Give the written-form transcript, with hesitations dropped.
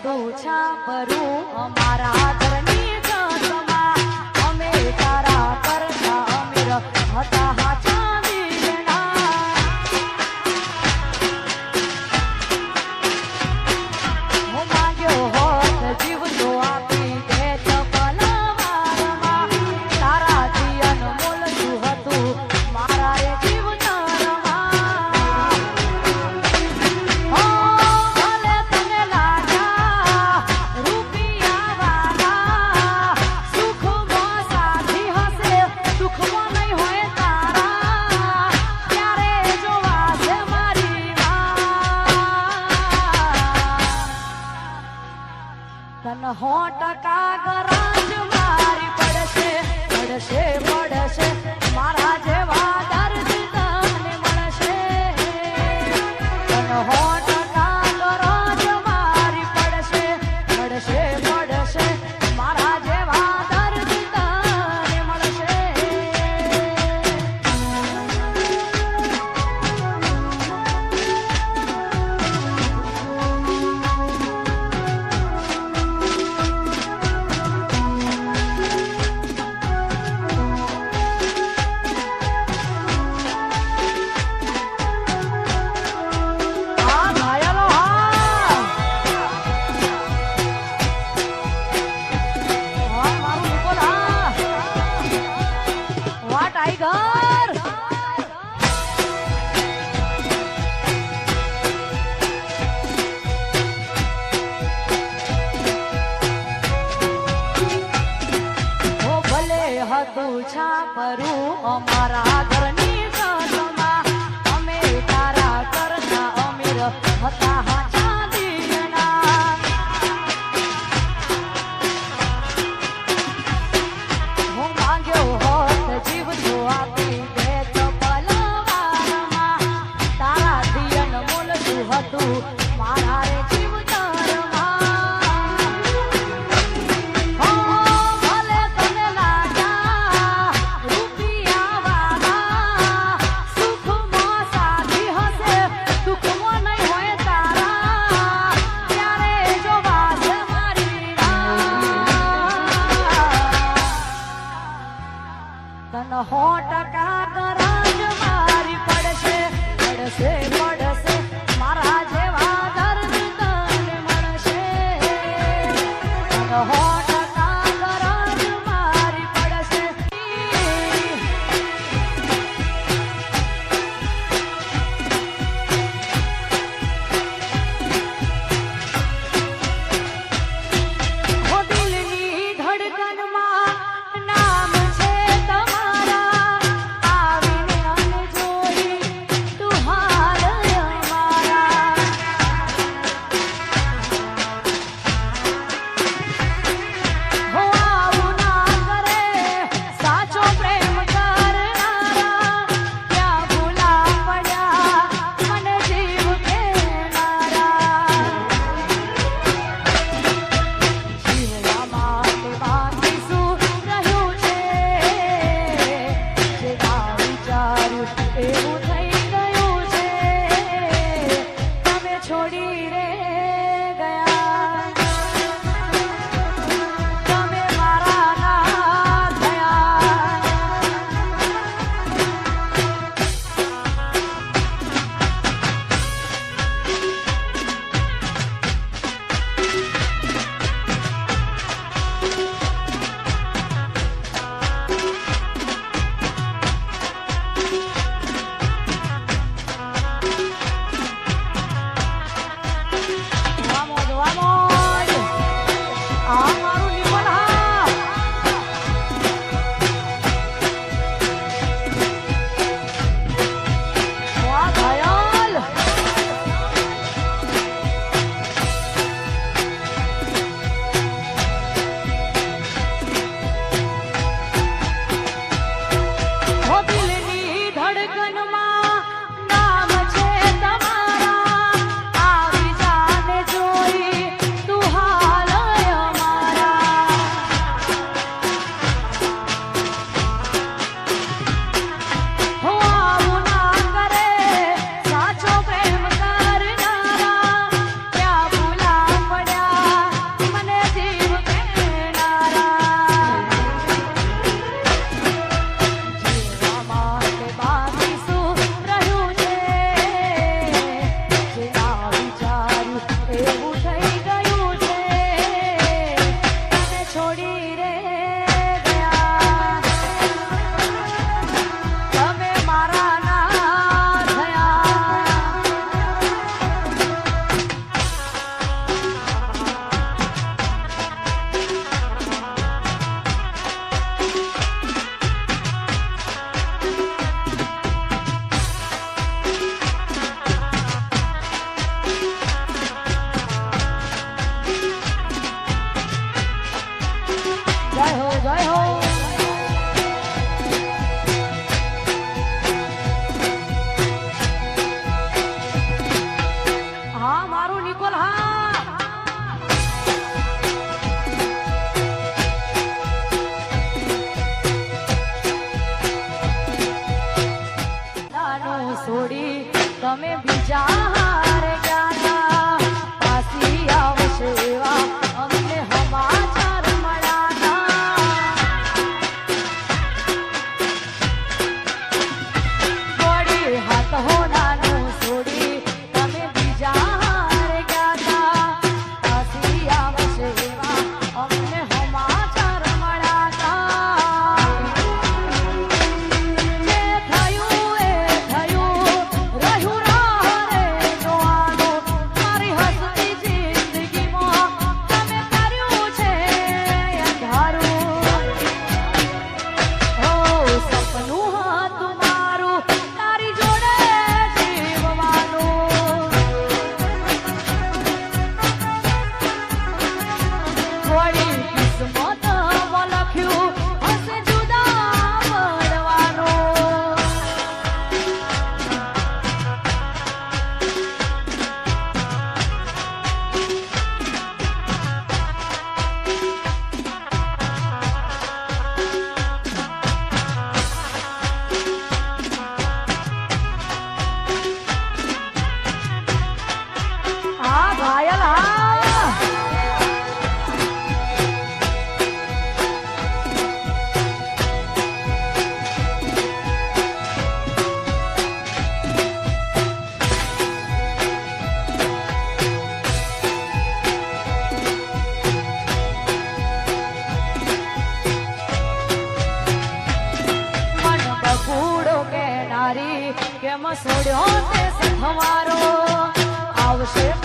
હતું છાપરું અમારા ઘરની જગમાં અમે તારા કરતા અમીર હતા હાચા દિલના હું માંગ્યો હોત જીવ તો આપી દે ચપલવારમાં તારાથી અનમોલ શું હતું મારા રે જીવ તન 100% ગરાજ મારી પડશે પડશે પડશે મારા જેવા દર્દ તને મળશે તન 100% ગરાજ મારી પડશે પડશે પડશે મારા જેવા દર્દ તને મળશે टाइगर ओ भले હતું છાપરું અમારા ઘરની જગમાં અમે તારા કરતા અમીર હતા હાચા દિલના હું માંગ્યો હોત જીવ તો આપી દે ચપલવારમાં તારાથી અનમોલ શું હતું મારા રે જીવ ભલે તને લાગ્યા રૂપિયાવાળા સુખમાં સાથી હશે દુઃખમાં નહીં હોય તારા ત્યારે જોવા છે મારી તન 100% ગરાજ મારી પડશે પડશે પડશે મારા જેવા દર્દ તને મળશે તન 100% ગરાજ મારી પડશે ઓ દિલની ધડકનમાં નામ છે તમારા પ્રેમ છોડ્યો તે સથવારો આવશે